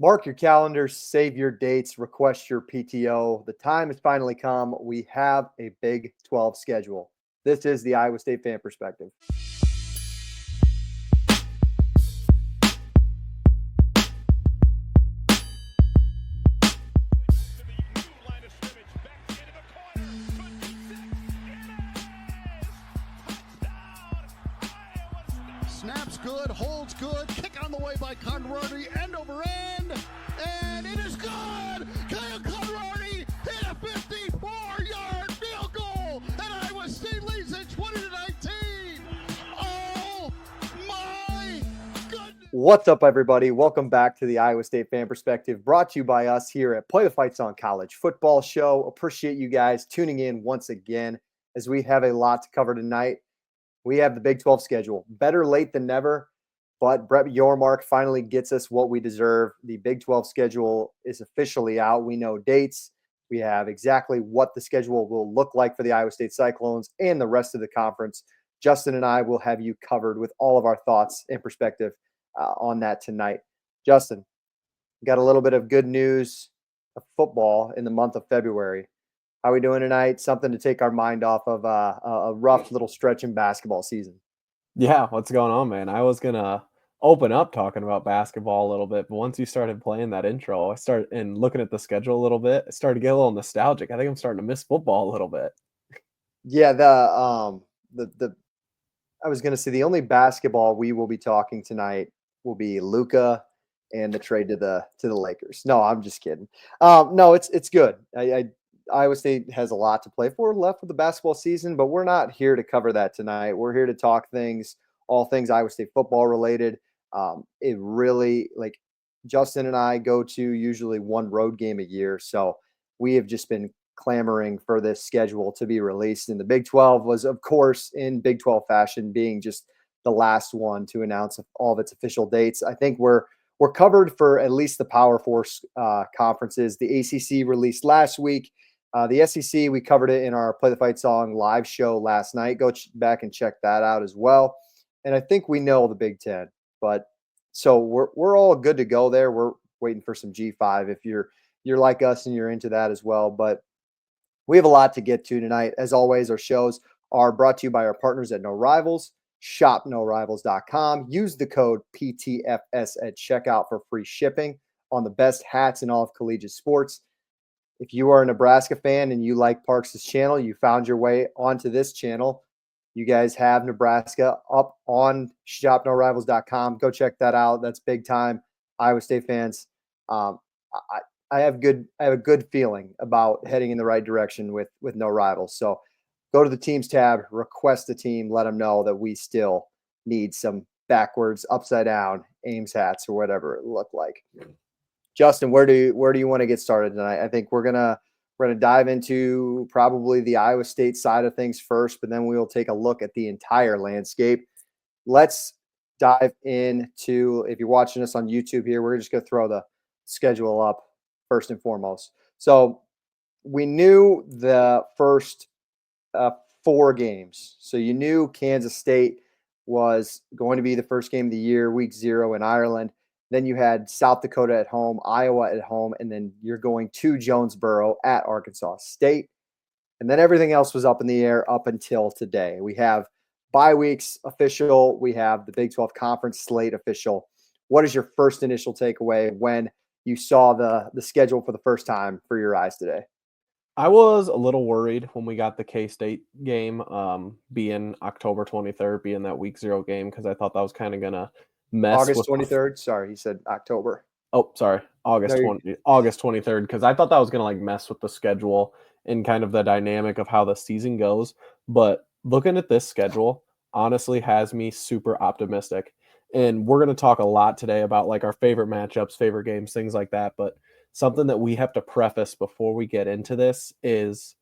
Mark your calendars, save your dates, request your PTO. The time has finally come. We have a Big 12 schedule. This is the Iowa State Fan Perspective. Snaps good, holds good, kick on the way by Conradi, end over end, and it is good! Kyle Conradi hit a 54-yard field goal, and Iowa State leads it 20-19! Oh my goodness! What's up, everybody? Welcome back to the Iowa State Fan Perspective, brought to you by us here at Play the Fights on College Football Show. Appreciate you guys tuning in once again as we have a lot to cover tonight. We have the Big 12 schedule. Better late than never, but Brett Yormark finally gets us what we deserve. The Big 12 schedule is officially out. We know dates. We have exactly what the schedule will look like for the Iowa State Cyclones and the rest of the conference. Justin and I will have you covered with all of our thoughts and perspective on that tonight. Justin, got a little bit of good news of football in the month of February. How are we doing tonight? Something to take our mind off of a rough little stretch in basketball season. Yeah, what's going on, man? I was going to open up talking about basketball a little bit, but once you started playing that intro, I started and looking at the schedule a little bit, I started to get a little nostalgic. I think I'm starting to miss football a little bit. Yeah, I was going to say the only basketball we will be talking tonight will be Luka and the trade to the Lakers. No, I'm just kidding. No, it's good. Iowa State has a lot to play for left with the basketball season, but we're not here to cover that tonight. We're here to talk all things Iowa State football related. It really, like, Justin and I go to usually one road game a year, so we have just been clamoring for this schedule to be released. And the Big 12 was, of course, in Big 12 fashion, being just the last one to announce all of its official dates. I think we're covered for at least the Power Four conferences. The ACC released last week. The SEC, we covered it in our Play the Fight Song live show last night. Go back and check that out as well. And I think we know the Big Ten, but so we're all good to go there. We're waiting for some G5 if you're like us and you're into that as well. But we have a lot to get to tonight. As always, our shows are brought to you by our partners at No Rivals. Shop norivals.com. Use the code PTFS at checkout for free shipping on the best hats in all of collegiate sports. If you are a Nebraska fan and you like Parks' channel, you found your way onto this channel. You guys have Nebraska up on shopnorivals.com. Go check that out. That's big time. Iowa State fans. I have a good feeling about heading in the right direction with No Rivals. So go to the teams tab, request the team, let them know that we still need some backwards, upside down Ames hats or whatever it looked like. Justin, where do you want to get started tonight? I think we're gonna dive into probably the Iowa State side of things first, but then we will take a look at the entire landscape. Let's dive into, if you're watching us on YouTube here, we're just gonna throw the schedule up first and foremost. So we knew the first 4 games. So you knew Kansas State was going to be the first game of the year, week 0 in Ireland. Then you had South Dakota at home, Iowa at home, and then you're going to Jonesboro at Arkansas State. And then everything else was up in the air up until today. We have bye weeks official. We have the Big 12 conference slate official. What is your first initial takeaway when you saw the schedule for the first time for your eyes today? I was a little worried when we got the K-State game being October 23rd, being that week 0 game, because I thought that was kind of going to mess August 23rd. Sorry, he said October. Oh, sorry. August 23rd, because I thought that was going to like mess with the schedule and kind of the dynamic of how the season goes. But looking at this schedule honestly has me super optimistic. And we're going to talk a lot today about like our favorite matchups, favorite games, things like that. But something that we have to preface before we get into this is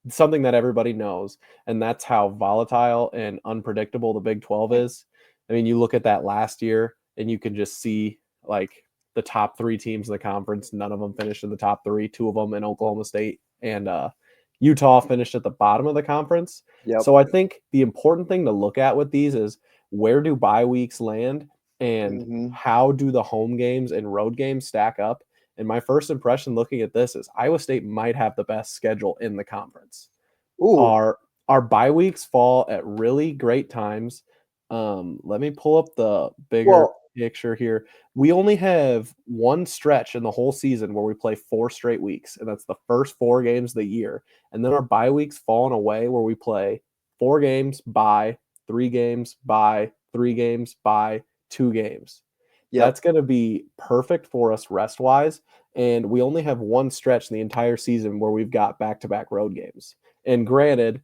something that everybody knows, and that's how volatile and unpredictable the Big 12 is. I mean, you look at that last year and you can just see like the top 3 teams in the conference. None of them finished in the top 3, 2 of them in Oklahoma State and Utah finished at the bottom of the conference. Yep. So I think the important thing to look at with these is where do bye weeks land and Mhm. how do the home games and road games stack up? And my first impression looking at this is Iowa State might have the best schedule in the conference. Ooh. Our bye weeks fall at really great times. Let me pull up the bigger Well, picture here. We only have one stretch in the whole season where we play 4 straight weeks, and that's the first 4 games of the year. And then our bye weeks fall in a way where we play 4 games, bye, 3 games, bye, 3 games, bye, 2 games. yep. That's going to be perfect for us rest wise. And we only have one stretch in the entire season where we've got back to back road games. And granted,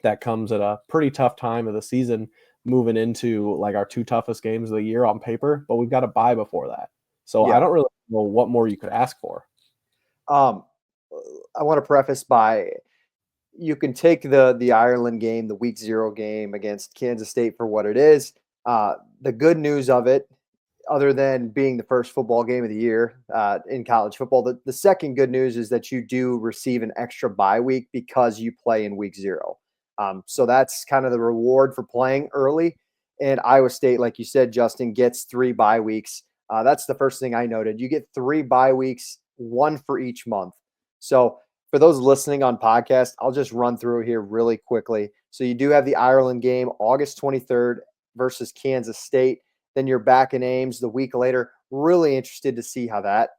that comes at a pretty tough time of the season moving into like our 2 toughest games of the year on paper, but we've got to bye before that. So I Yeah. don't really know what more you could ask for. Um, I want to preface by you can take the Ireland game, the week 0 game against Kansas State for what it is. The good news of it, other than being the first football game of the year in college football, the second good news is that you do receive an extra bye week because you play in week 0. So that's kind of the reward for playing early. And Iowa State, like you said, Justin, gets 3 bye weeks. That's the first thing I noted. You get 3 bye weeks, one for each month. So for those listening on podcast, I'll just run through here really quickly. So you do have the Ireland game August 23rd versus Kansas State. Then you're back in Ames the week later. Really interested to see how that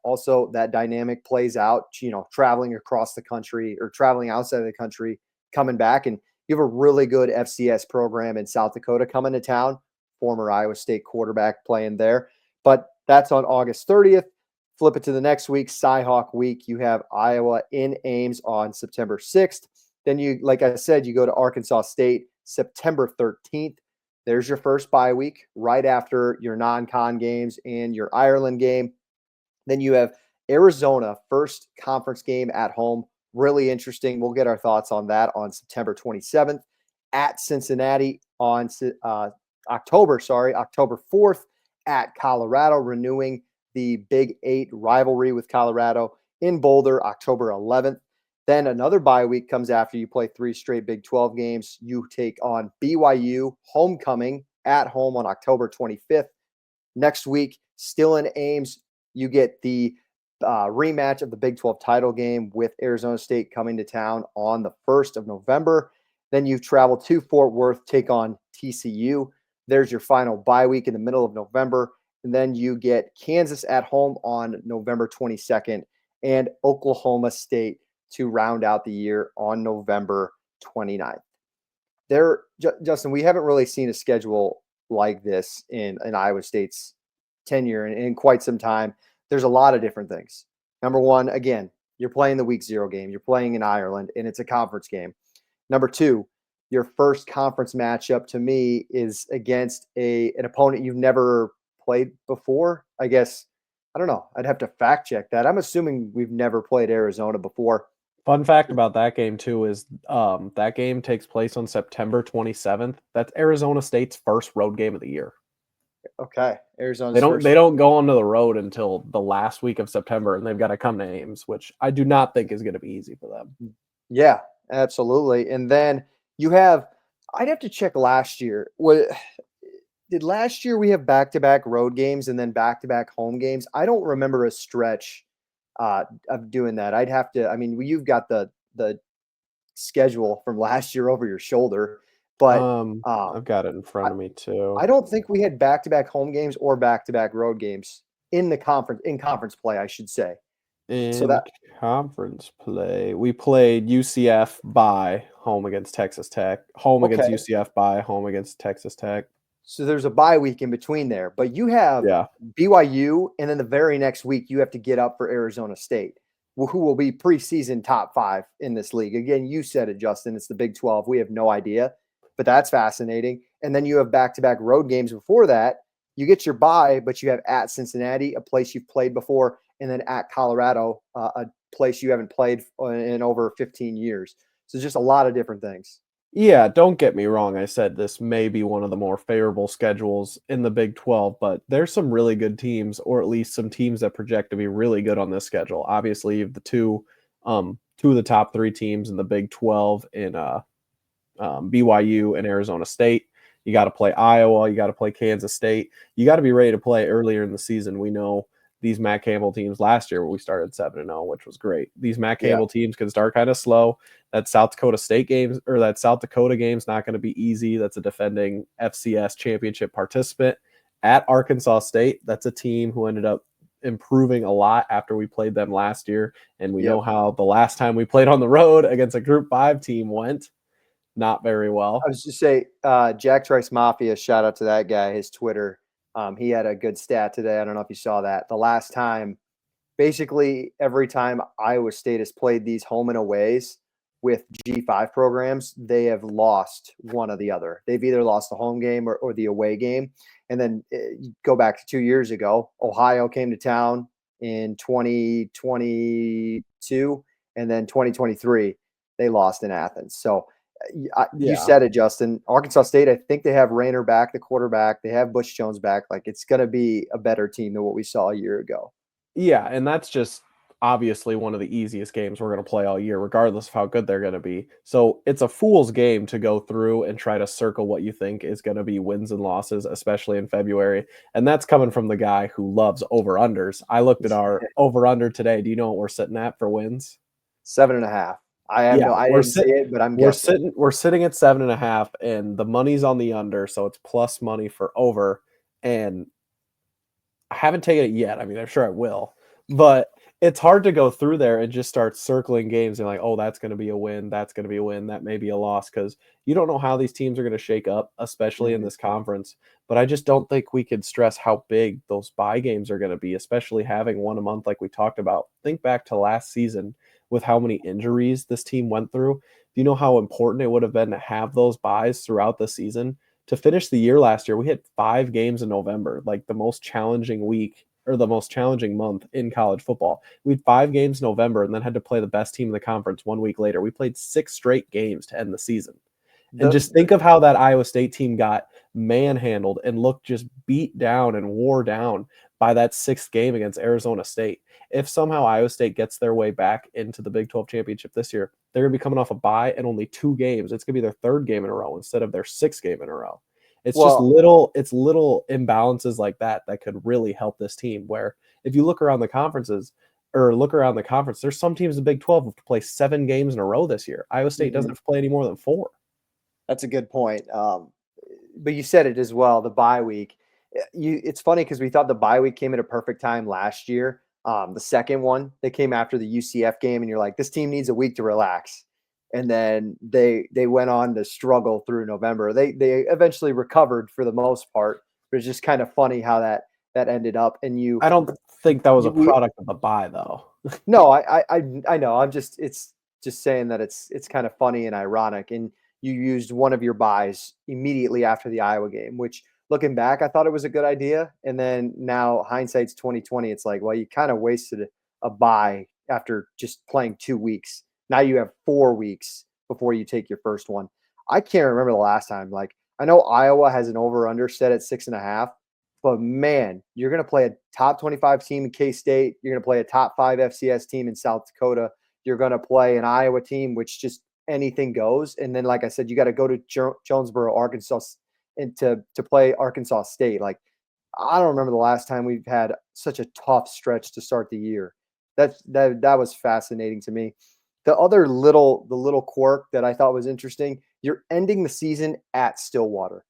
dynamic plays out, traveling across the country or traveling outside of the country, coming back. And you have a really good FCS program in South Dakota coming to town, former Iowa State quarterback playing there. But that's on August 30th. Flip it to the next week, Cyhawk week. You have Iowa in Ames on September 6th. Then you, like I said, you go to Arkansas State September 13th. There's your first bye week right after your non-con games and your Ireland game. Then you have Arizona, first conference game at home. Really interesting. We'll get our thoughts on that on September 27th at Cincinnati on October 4th at Colorado, renewing the Big 8 rivalry with Colorado in Boulder, October 11th. Then another bye week comes after you play 3 straight Big 12 games. You take on BYU homecoming at home on October 25th. Next week, still in Ames, you get the rematch of the Big 12 title game with Arizona State coming to town on the 1st of November. Then you travel to Fort Worth, take on TCU. There's your final bye week in the middle of November. And then you get Kansas at home on November 22nd and Oklahoma State to round out the year on November 29th. Justin, we haven't really seen a schedule like this in Iowa State's tenure in quite some time. There's a lot of different things. Number one, again, you're playing the week 0 game. You're playing in Ireland, and it's a conference game. Number two, your first conference matchup to me is against an opponent you've never played before. I guess, I don't know. I'd have to fact check that. I'm assuming we've never played Arizona before. Fun fact about that game too is that game takes place on September 27th. That's Arizona State's first road game of the year. Okay. Arizona's They first. don't go onto the road until the last week of September, and they've got to come to Ames, which I do not think is going to be easy for them. Yeah, absolutely. And then I'd have to check last year. Did last year we have back-to-back road games and then back-to-back home games? I don't remember a stretch of doing that. You've got the schedule from last year over your shoulder, but I've got it in I, front of me too. I don't think we had back-to-back home games or back-to-back road games in conference play, I should say. So In that conference play, we played UCF by home against Texas Tech, home against okay. UCF by home against Texas Tech. So there's a bye week in between there, but you have Yeah. BYU, and then the very next week you have to get up for Arizona State, who will be preseason top 5 in this league. Again, you said it, Justin. It's the Big 12. We have no idea, but that's fascinating. And then you have back-to-back road games before that. You get your bye, but you have at Cincinnati, a place you've played before, and then at Colorado, a place you haven't played in over 15 years. So just a lot of different things. Yeah, don't get me wrong. I said this may be one of the more favorable schedules in the Big 12, but there's some really good teams, or at least some teams that project to be really good on this schedule. Obviously, you have the two of the top 3 teams in the Big 12 in BYU and Arizona State. You got to play Iowa. You got to play Kansas State. You got to be ready to play earlier in the season. We know these Matt Campbell teams last year we started 7-0, which was great. These Matt Campbell teams can start kind of slow. That South Dakota State games or that South Dakota game's not going to be easy. That's a defending FCS championship participant at Arkansas State. That's a team who ended up improving a lot after we played them last year. And we know how the last time we played on the road against a Group 5 team went. Not very well. I was just say Jack Trice Mafia, shout out to that guy, his Twitter. He had a good stat today. I don't know if you saw that. The last time, basically every time Iowa State has played these home and aways with G5 programs, they have lost one or the other. They've either lost the home game or the away game. And then go back to 2 years ago, Ohio came to town in 2022, and then 2023, they lost in Athens. So you said it, Justin. Arkansas State, I think they have Rayner back, the quarterback. They have Butch Jones back. Like, it's going to be a better team than what we saw a year ago. Yeah, and that's just obviously one of the easiest games we're going to play all year, regardless of how good they're going to be. So it's a fool's game to go through and try to circle what you think is going to be wins and losses, especially in February. And that's coming from the guy who loves over-unders. I looked at our over-under today. Do you know what we're sitting at for wins? 7.5. I didn't see it, but I'm guessing. We're sitting at 7.5, and the money's on the under, so it's plus money for over. And I haven't taken it yet. I mean, I'm sure I will, but it's hard to go through there and just start circling games and like, oh, that's going to be a win. That's going to be a win. That may be a loss, because you don't know how these teams are going to shake up, especially in this conference. But I just don't think we could stress how big those bye games are going to be, especially having one a month like we talked about. Think back to last season with how many injuries this team went through. Do you know how important it would have been to have those byes throughout the season? To finish the year last year, we had 5 games in November, like the most challenging week or the most challenging month in college football. We had 5 games in November and then had to play the best team in the conference 1 week later. We played 6 straight games to end the season. And just think of how that Iowa State team got manhandled and looked just beat down and wore down by that 6th game against Arizona State. If somehow Iowa State gets their way back into the Big 12 championship this year, they're going to be coming off a bye and only 2 games. It's going to be their 3rd game in a row instead of their 6th game in a row. It's just little imbalances like that could really help this team, where if you look around the conferences or look around the conference, there's some teams in the Big 12 who have to play 7 games in a row this year. Iowa State doesn't have to play any more than 4. That's a good point. But you said it as well, the bye week. It's funny because we thought the bye week came at a perfect time last year. The second one, they came after the UCF game, and you're like, this team needs a week to relax. And then they went on to struggle through November. They eventually recovered for the most part, but it's just kind of funny how that ended up. And I don't think that was a product of the bye, though. No, I know. I'm just saying that it's kind of funny and ironic. And you used one of your buys immediately after the Iowa game, which, looking back, I thought it was a good idea. And then now hindsight's 2020. It's like, well, you kind of wasted a buy after just playing 2 weeks. Now you have 4 weeks before you take your first one. I can't remember the last time. Like, I know Iowa has an over-under set at 6.5, but man, you're going to play a top 25 team in K-State. You're going to play a top 5 FCS team in South Dakota. You're going to play an Iowa team, which just anything goes. And then, like I said, you got to go to Jonesboro, Arkansas, and to play Arkansas State. Like, I don't remember the last time we've had such a tough stretch to start the year. That was fascinating to me. The other little quirk that I thought was interesting, you're ending the season at Stillwater.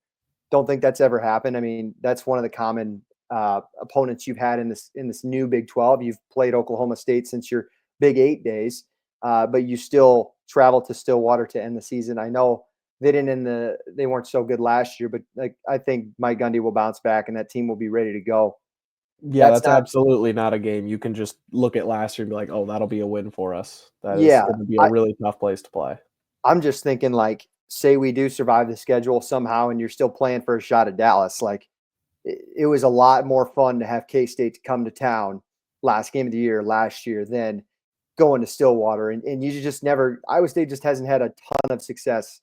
Don't think that's ever happened. I mean, that's one of the common opponents you've had in this new Big 12. You've played Oklahoma State since your Big 8 days, but you still travel to Stillwater to end the season. I know they weren't so good last year, but like, I think Mike Gundy will bounce back and that team will be ready to go. Yeah, that's absolutely not a game you can just look at last year and be like, oh, that'll be a win for us. That is going to be a really tough place to play. I'm just thinking, like, say we do survive the schedule somehow and you're still playing for a shot at Dallas. Like, it was a lot more fun to have K-State to come to town last game of the year last year than going to Stillwater. And you just never – Iowa State just hasn't had a ton of success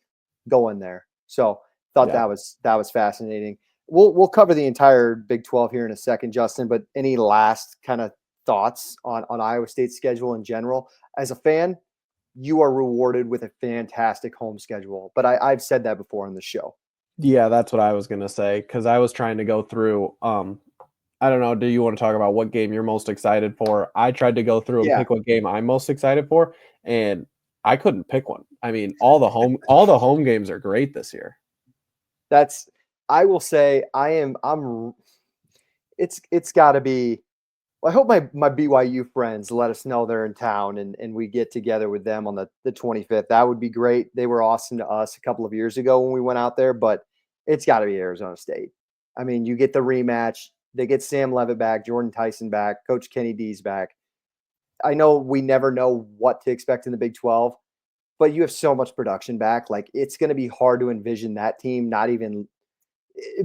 going there. So thought that was fascinating. We'll cover the entire Big 12 here in a second, Justin, but any last kind of thoughts on Iowa State's schedule in general? As a fan, you are rewarded with a fantastic home schedule, but I've said that before on the show. Yeah, that's what I was gonna say because I was trying to go through. I don't know. Do you want to talk about what game you're most excited for? I tried to go through and Yeah, pick what game I'm most excited for, and I couldn't pick one. I mean, all the home games are great this year. that's I will say I'm it's got to be. Well, I hope my BYU friends let us know they're in town and we get together with them on the 25th. That would be great. They were awesome to us a couple of years ago when we went out there, but it's got to be Arizona State. I mean, you get the rematch. They get Sam Levitt back, Jordan Tyson back, Coach Kenny D's back. I know we never know what to expect in the Big 12, but you have so much production back. Like it's going to be hard to envision that team not even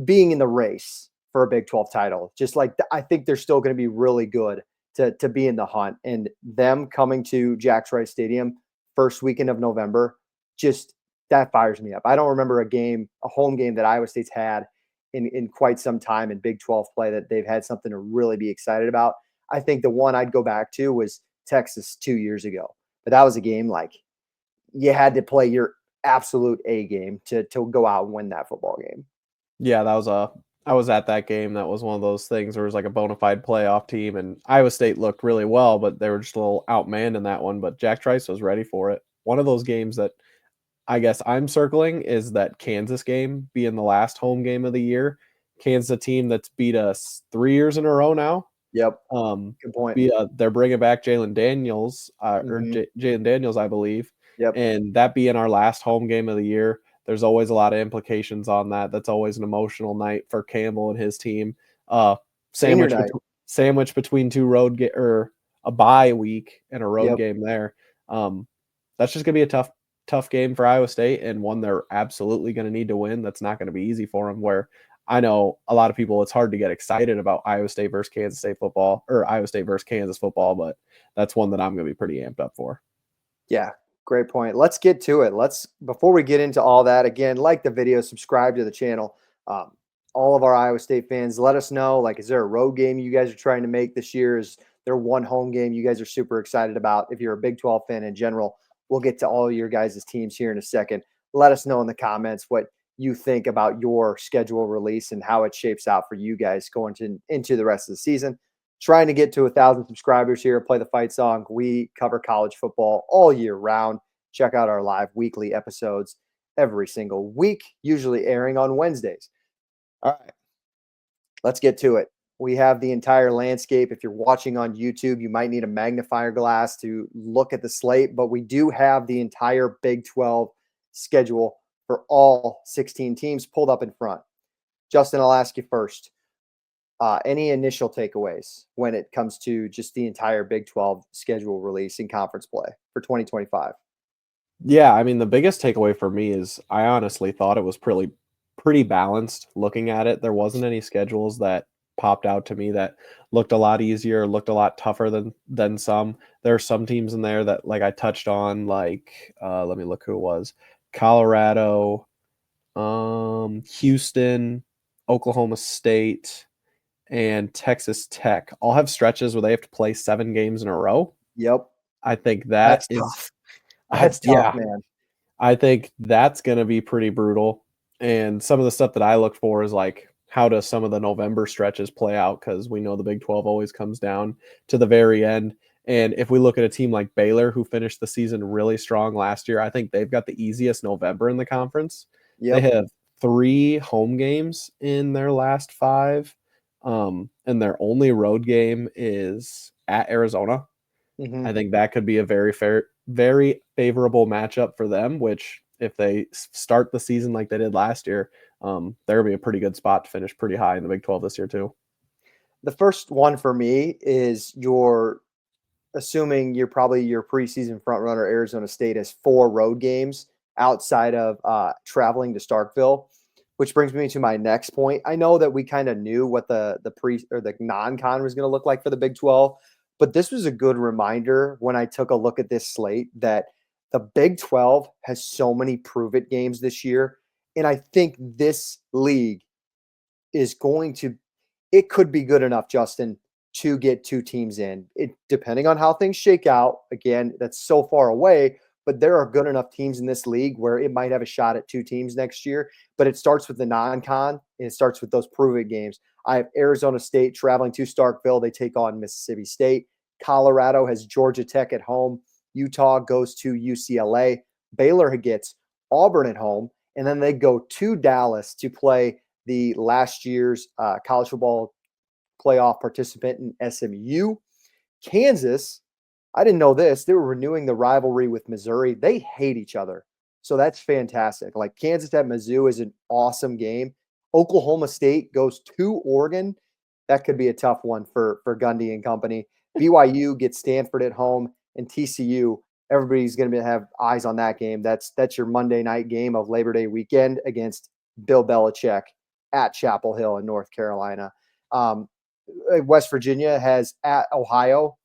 being in the race for a Big 12 title. Just like I think they're still going to be really good to be in the hunt. And them coming to Jack's Rice Stadium first weekend of November, just that fires me up. I don't remember a home game that Iowa State's had in quite some time in Big 12 play that they've had something to really be excited about. I think the one I'd go back to was Texas 2 years ago. But that was a game like you had to play your absolute A game to go out and win that football game. Yeah, I was at that game. That was one of those things where it was like a bona fide playoff team, and Iowa State looked really well, but they were just a little outmanned in that one. But Jack Trice was ready for it. One of those games that I guess I'm circling is that Kansas game being the last home game of the year. Kansas, a team that's beat us 3 years in a row now. Yep. Um, Good point. they're bringing back Jalen Daniels, Jalen Daniels, I believe, Yep. and that being our last home game of the year, there's always a lot of implications on that. That's always an emotional night for Campbell and his team. Uh, Senior sandwich night. between two or a bye week and a road Yep. game there. That's just gonna be a tough game for Iowa State and one they're absolutely going to need to win. That's not going to be easy for them. Where I know a lot of people, it's hard to get excited about Iowa State versus Kansas State football or Iowa State versus Kansas football, but that's one that I'm going to be pretty amped up for. Yeah. Great point. Let's get to it. Before we get into all that, again, like the video, subscribe to the channel. Um, all of our Iowa State fans, let us know. Like, is there a road game you guys are trying to make this year? Is there one home game you guys are super excited about? If you're a Big 12 fan in general, we'll get to all your guys' teams here in a second. Let us know in the comments what you think about your schedule release and how it shapes out for you guys into the rest of the season. Trying to get to 1,000 subscribers here. Play the Fight Song. We cover college football all year round. Check out our live weekly episodes every single week, usually airing on Wednesdays. All right, let's get to it. We have the entire landscape. If you're watching on YouTube, you might need a magnifier glass to look at the slate, but we do have the entire Big 12 schedule for all 16 teams pulled up in front. Justin, I'll ask you first. Any initial takeaways when it comes to just the entire Big 12 schedule release and conference play for 2025? Yeah, I mean the biggest takeaway for me is I honestly thought it was pretty balanced looking at it. There wasn't any schedules that popped out to me that looked a lot easier, looked a lot tougher than some. There are some teams in there that like I touched on, like let me look who it was. Colorado, Houston, Oklahoma State, and Texas Tech all have stretches where they have to play 7 games in a row. Yep. I think that That's is tough. That's tough, yeah, man. I think that's going to be pretty brutal. And some of the stuff that I look for is like how do some of the November stretches play out because we know the Big 12 always comes down to the very end. And if we look at a team like Baylor who finished the season really strong last year, I think they've got the easiest November in the conference. They Yep. have 3 home games in their last 5. And their only road game is at Arizona. Hmm. I think that could be a very favorable matchup for them, which if they start the season like they did last year, there'll be a pretty good spot to finish pretty high in the Big 12 this year too. The first one for me is assuming you're probably your preseason front runner, Arizona State, has 4 road games outside of traveling to Starkville, which brings me to my next point. I know that we kind of knew what the pre or the non-con was going to look like for the Big 12, but this was a good reminder when I took a look at this slate that the Big 12 has so many prove it games this year. And I think this league is going to it could be good enough, Justin, to get 2 teams in. It depending on how things shake out. Again, that's so far away, but there are good enough teams in this league where it might have a shot at 2 teams next year. But it starts with the non-con, and it starts with those prove-it games. I have Arizona State traveling to Starkville. They take on Mississippi State. Colorado has Georgia Tech at home. Utah goes to UCLA. Baylor gets Auburn at home, and then they go to Dallas to play the last year's college football playoff participant in SMU. Kansas, I didn't know this. They were renewing the rivalry with Missouri. They hate each other. So that's fantastic. Like Kansas at Mizzou is an awesome game. Oklahoma State goes to Oregon. That could be a tough one for Gundy and company. BYU gets Stanford at home, and TCU, everybody's going to have eyes on that game. That's your Monday night game of Labor Day weekend against Bill Belichick at Chapel Hill in North Carolina. West Virginia has at Ohio,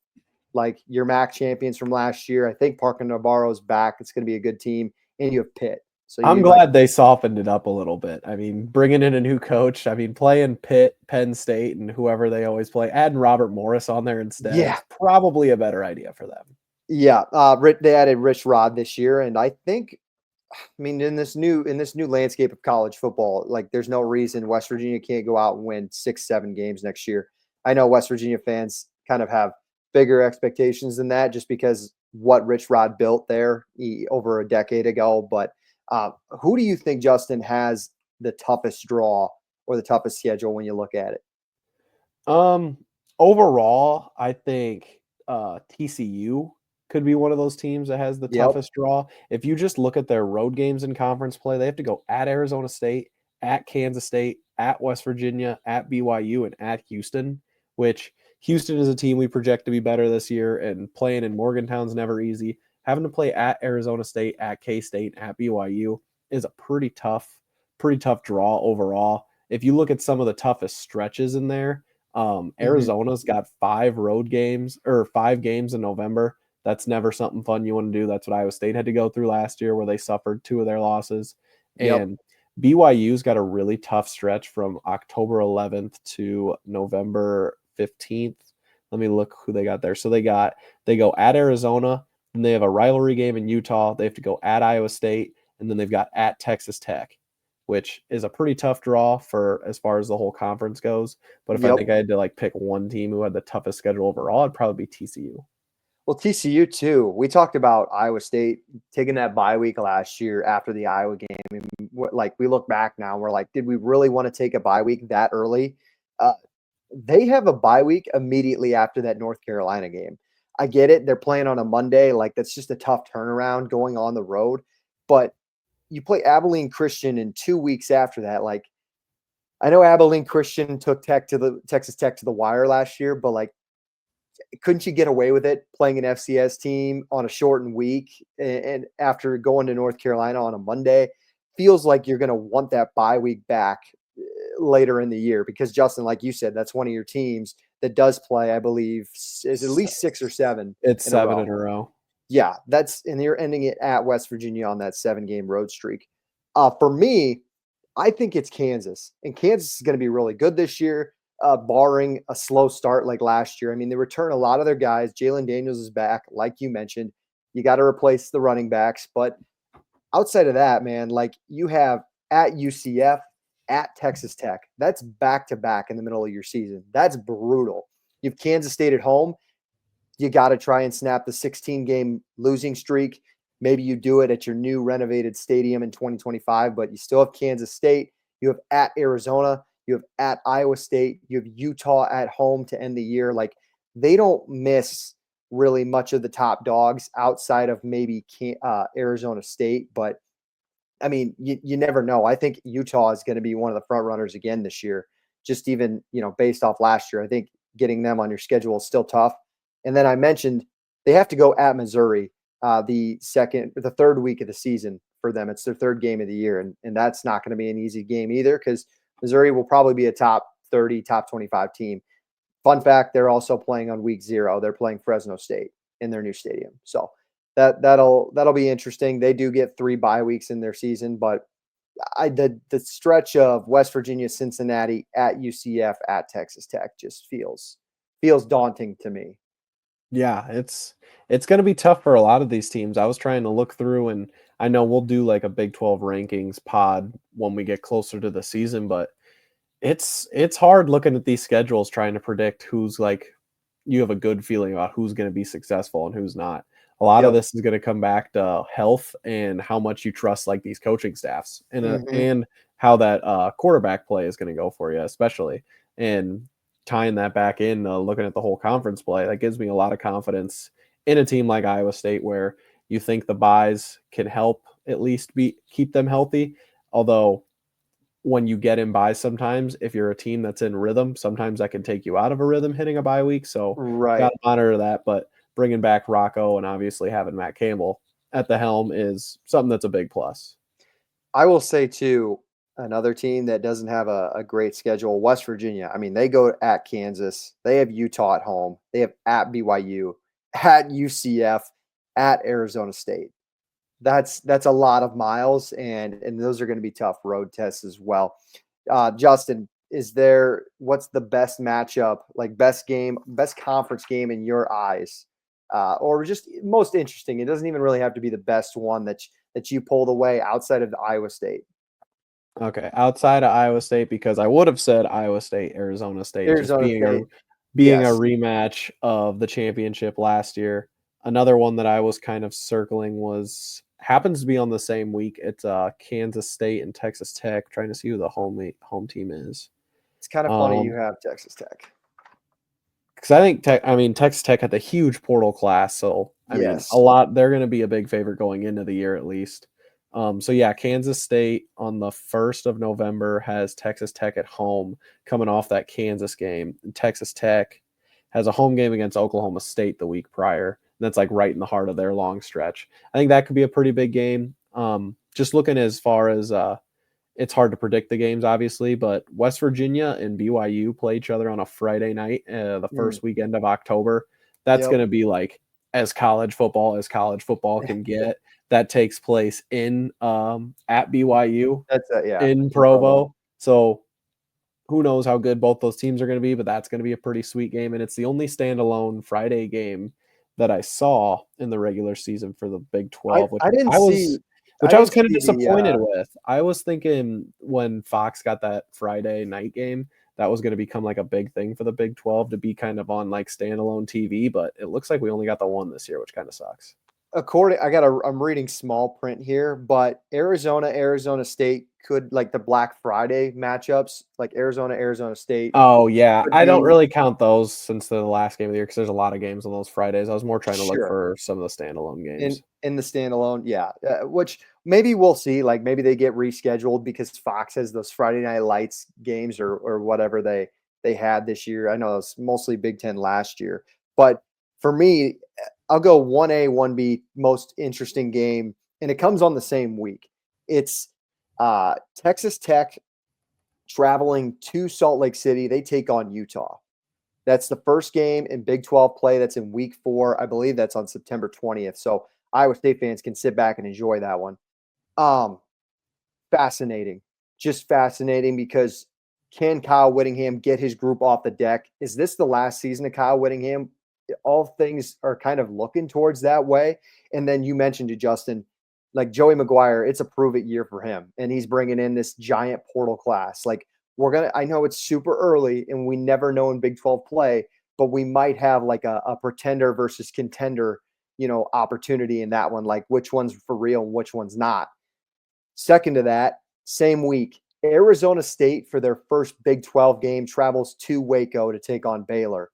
like your MAC champions from last year. I think Parker Navarro's back. It's going to be a good team. And you have Pitt. So I'm glad they softened it up a little bit. I mean, bringing in a new coach, I mean, playing Pitt, Penn State, and whoever they always play, adding Robert Morris on there instead, it's probably a better idea for them. Yeah. They added Rich Rod this year. And I think, in this new landscape of college football, like there's no reason West Virginia can't go out and win 6-7 games next year. I know West Virginia fans kind of have bigger expectations than that just because what Rich Rod built there over a decade ago. But who do you think, Justin, has the toughest draw or the toughest schedule when you look at it? Overall, I think TCU could be one of those teams that has the toughest draw. If you just look at their road games in conference play, they have to go at Arizona State, at Kansas State, at West Virginia, at BYU, and at Houston, which Houston is a team we project to be better this year, and playing in Morgantown's never easy. Having to play at Arizona State, at K-State, at BYU is a pretty tough draw overall. If you look at some of the toughest stretches in there, Arizona's got 5 games in November. That's never something fun you want to do. That's what Iowa State had to go through last year where they suffered 2 of their losses. And BYU's got a really tough stretch from October 11th to November 15th. Let me look who they got there. So they go at Arizona, and they have a rivalry game in Utah. They have to go at Iowa State, and then they've got at Texas Tech, which is a pretty tough draw for as far as the whole conference goes. But if I think I had to pick one team who had the toughest schedule overall, it'd probably be TCU. Well, TCU too. We talked about Iowa State taking that bye week last year after the Iowa game. And we look back now, we're like, did we really want to take a bye week that early? They have a bye week immediately after that North Carolina game. I get it. They're playing on a Monday. That's just a tough turnaround going on the road. But you play Abilene Christian in 2 weeks after that. I know Abilene Christian took Texas Tech to the wire last year, but couldn't you get away with it playing an FCS team on a shortened week and after going to North Carolina on a Monday? Feels like you're going to want that bye week back later in the year because, Justin, like you said, that's one of your teams that does play, I believe, is at least 6 or 7. It's 7 in a row. Yeah, and you're ending it at West Virginia on that 7-game road streak. For me, I think it's Kansas, and Kansas is going to be really good this year. Barring a slow start like last year. I mean, they return a lot of their guys. Jalen Daniels is back, like you mentioned. You got to replace the running backs. But outside of that, man, you have at UCF, at Texas Tech. That's back-to-back in the middle of your season. That's brutal. You have Kansas State at home. You got to try and snap the 16-game losing streak. Maybe you do it at your new renovated stadium in 2025, but you still have Kansas State. You have at Arizona. You have at Iowa State. You have Utah at home to end the year. They don't miss really much of the top dogs outside of maybe Arizona State. But, I mean, you never know. I think Utah is going to be one of the front runners again this year, just even, based off last year. I think getting them on your schedule is still tough. And then I mentioned they have to go at Missouri the third week of the season for them. It's their 3rd game of the year. And that's not going to be an easy game either because Missouri will probably be a top 30, top 25 team. Fun fact, they're also playing on week 0. They're playing Fresno State in their new stadium. So that'll be interesting. They do get 3 bye weeks in their season, but the stretch of West Virginia, Cincinnati, at UCF, at Texas Tech just feels daunting to me. Yeah, it's going to be tough for a lot of these teams. I was trying to look through, and I know we'll do like a Big 12 rankings pod when we get closer to the season, but it's hard looking at these schedules trying to predict who's like you have a good feeling about who's going to be successful and who's not. A lot of Yep. this is going to come back to health and how much you trust like these coaching staffs Mhm. and how that quarterback play is going to go for you, especially. And tying that back in, looking at the whole conference play, that gives me a lot of confidence in a team like Iowa State where you think the buys can help at least be keep them healthy. Although when you get in buys sometimes, if you're a team that's in rhythm, sometimes that can take you out of a rhythm hitting a bye week. So got Right. to monitor that. But bringing back Rocco and obviously having Matt Campbell at the helm is something that's a big plus. I will say too, another team that doesn't have a great schedule, West Virginia. I mean, they go at Kansas, they have Utah at home, they have at BYU, at UCF, at Arizona State. That's a lot of miles, and those are going to be tough road tests as well. Justin, what's the best matchup, like best game, best conference game in your eyes, or just most interesting? It doesn't even really have to be the best one that you pulled away outside of the Iowa State. Okay, outside of Iowa State, because I would have said Iowa State, Arizona State, just Arizona being a State, being a yes, rematch of the championship last year. Another one that I was kind of circling was happens to be on the same week. It's Kansas State and Texas Tech. Trying to see who the home team is. it's kind of funny you Um, have Texas Tech. because I think Texas Tech had the huge portal class, so I mean a Yes, lot. They're going to be a big favorite going into the year at least. So yeah, Kansas State on the 1st of November has Texas Tech at home, coming off that Kansas game. And Texas Tech has a home game against Oklahoma State the week prior. And that's like right in the heart of their long stretch. I think that could be a pretty big game. Just looking as far as it's hard to predict the games, obviously, but West Virginia and BYU play each other on a Friday night, the mm, first weekend of October. That's yep. going to be like as college football can get. That takes place in at BYU That's yeah, in in Provo. Provo. So who knows how good both those teams are going to be, but that's going to be a pretty sweet game. And it's the only standalone Friday game that I saw in the regular season for the Big 12, I didn't see which I I was didn't kind of see disappointed with. I was thinking when Fox got that Friday night game, that was going to become like a big thing for the Big 12 to be kind of on like standalone TV, but it looks like we only got the one this year, which kind of sucks. I'm reading small print here, but Arizona State could, like, the Black Friday matchups, like Arizona State Oh yeah, could I don't be really count those since they're the last game of the year because there's a lot of games on those Fridays. I was more trying to look sure. for some of the standalone games. In the standalone, yeah, which maybe we'll see, like, maybe they get rescheduled because Fox has those Friday Night Lights games or whatever they had this year. I know it's mostly Big Ten last year, but for me, I'll go 1A, 1B, most interesting game, and it comes on the same week. It's Texas Tech traveling to Salt Lake City. They take on Utah. That's the first game in Big 12 play. That's in week 4. I believe that's on September 20th. So Iowa State fans can sit back and enjoy that one. Um, Fascinating. Just fascinating because can Kyle Whittingham get his group off the deck? Is this the last season of Kyle Whittingham? All things are kind of looking towards that way. And then you mentioned to Justin, like Joey McGuire, it's a prove it year for him. And he's bringing in this giant portal class. Like, I know it's super early and we never know in Big 12 play, but we might have like a pretender versus contender, opportunity in that one. Like, which one's for real and which one's not. Second to that, same week, Arizona State for their first Big 12 game travels to Waco to take on Baylor.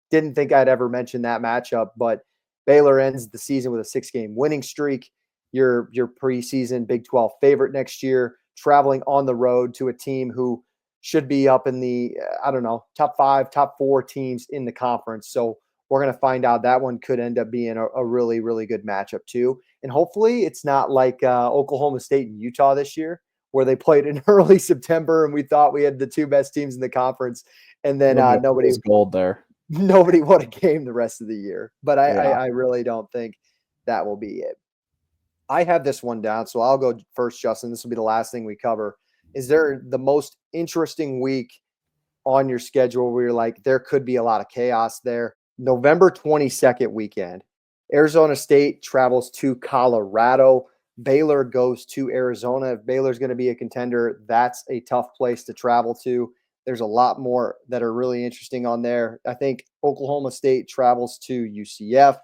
Didn't think I'd ever mention that matchup, but Baylor ends the season with a 6-game winning streak. Your preseason Big 12 favorite next year, traveling on the road to a team who should be up in the I don't know, top 5, top 4 teams in the conference. So we're going to find out. That one could end up being a really, really good matchup too. And hopefully it's not like Oklahoma State and Utah this year, where they played in early September and we thought we had the 2 best teams in the conference, and then It'll be a nobody fool's gold there. nobody won a game the rest of the year. But Yeah. I really don't think that will be it. I have this one down, so I'll go first, Justin. This will be the last thing we cover. Is there the most interesting week on your schedule where you're like, there could be a lot of chaos there? November 22nd weekend, Arizona State travels to Colorado. Baylor goes to Arizona. If Baylor's going to be a contender, that's a tough place to travel to. There's a lot more that are really interesting on there. I think Oklahoma State travels to UCF.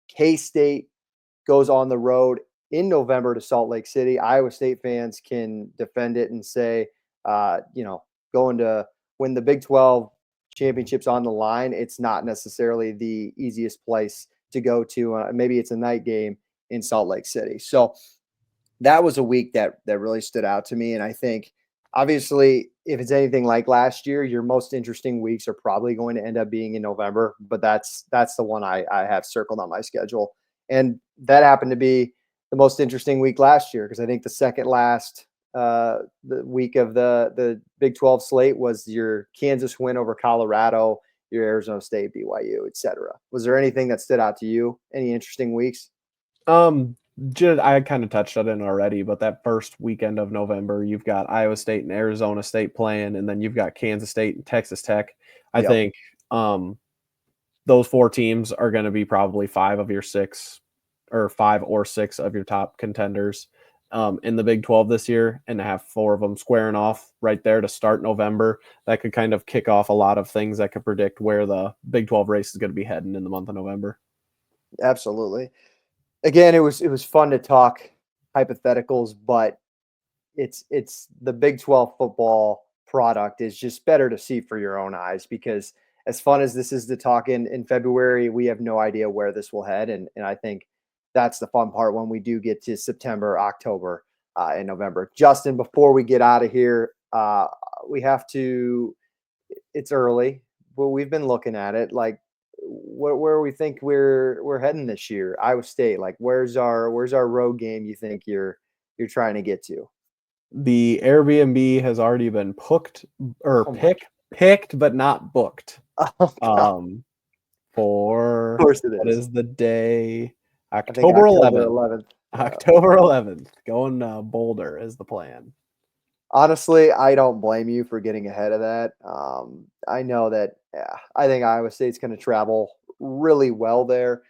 K-State goes on the road in November to Salt Lake City. Iowa State fans can defend it and say, going to when the Big 12 championships on the line, it's not necessarily the easiest place to go to. Maybe it's a night game in Salt Lake City. So that was a week that really stood out to me. And I think obviously if it's anything like last year, your most interesting weeks are probably going to end up being in November, but that's the one I have circled on my schedule. And that happened to be the most interesting week last year because I think the second last the week of the Big 12 slate was your Kansas win over Colorado, your Arizona State, BYU, etc. Was there anything that stood out to you? Any interesting weeks? I kind of touched on it already, but that first weekend of November, you've got Iowa State and Arizona State playing, and then you've got Kansas State and Texas Tech. I think those four teams are going to be probably five or six of your top contenders in the Big 12 this year, and to have four of them squaring off right there to start November, that could kind of kick off a lot of things that could predict where the Big 12 race is going to be heading in the month of November. Absolutely. Again, it was fun to talk hypotheticals, but it's the Big 12 football product is just better to see for your own eyes because as fun as this is to talk in February, we have no idea where this will head. And I think that's the fun part when we do get to September, October, and November. Justin, before we get out of here, we have to, it's early, but we've been looking at it. Like, where we think we're heading this year? Iowa State, like where's our road game you think you're trying to get to? The Airbnb has already been picked but not booked. For of course it what is. is the day? October 11th. October 11th. Going Boulder is the plan. Honestly, I don't blame you for getting ahead of that. I know that. I think Iowa State's going to travel really well there.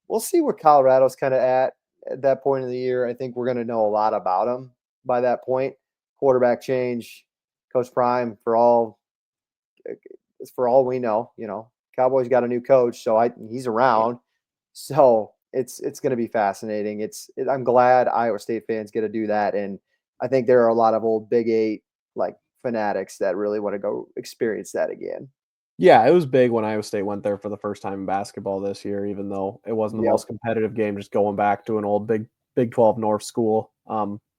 We'll see where Colorado's kind of at that point of the year. I think we're going to know a lot about them by that point. Quarterback change, Coach Prime, for all we know, Cowboys got a new coach, so he's around. So it's going to be fascinating. I'm glad Iowa State fans get to do that, and I think there are a lot of old Big 8 like fanatics that really want to go experience that again. Yeah, it was big when Iowa State went there for the first time in basketball this year, even though it wasn't the most competitive game. Just going back to an old Big 12 North school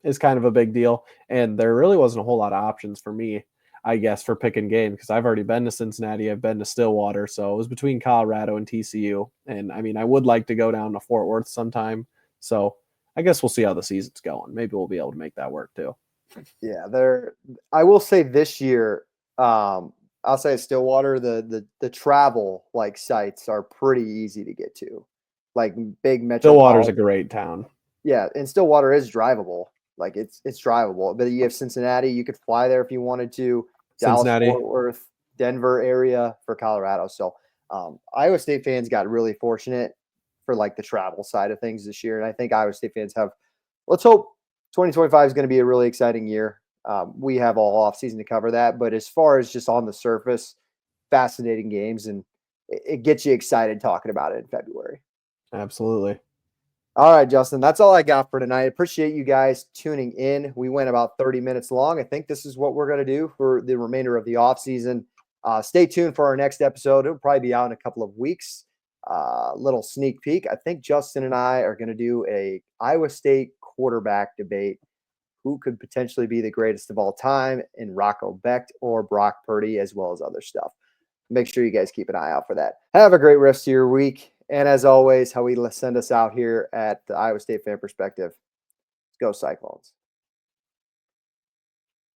is kind of a big deal. And there really wasn't a whole lot of options for me, I guess, for picking game because I've already been to Cincinnati, I've been to Stillwater, so it was between Colorado and TCU. And I mean, I would like to go down to Fort Worth sometime. So I guess we'll see how the season's going. Maybe we'll be able to make that work too. Yeah, I will say this year, I'll say Stillwater, the travel like sites are pretty easy to get to. Like big metro. Stillwater's a great town. Yeah, and Stillwater is drivable. Like it's drivable. But you have Cincinnati, you could fly there if you wanted to. Cincinnati, Dallas, Fort Worth, Denver area for Colorado. So Iowa State fans got really fortunate for like the travel side of things this year. And I think Iowa State fans let's hope 2025 is going to be a really exciting year. We have all off season to cover that, but as far as just on the surface, fascinating games, and it gets you excited talking about it in February. Absolutely. All right, Justin, that's all I got for tonight. Appreciate you guys tuning in. We went about 30 minutes long. I think this is what we're going to do for the remainder of the off season. Stay tuned for our next episode. It'll probably be out in a couple of weeks. Little sneak peek. I think Justin and I are going to do a Iowa State quarterback debate. Who could potentially be the greatest of all time in Rocco Becht or Brock Purdy, as well as other stuff. Make sure you guys keep an eye out for that. Have a great rest of your week. And as always, how we send us out here at the Iowa State Fan Perspective. Go Cyclones.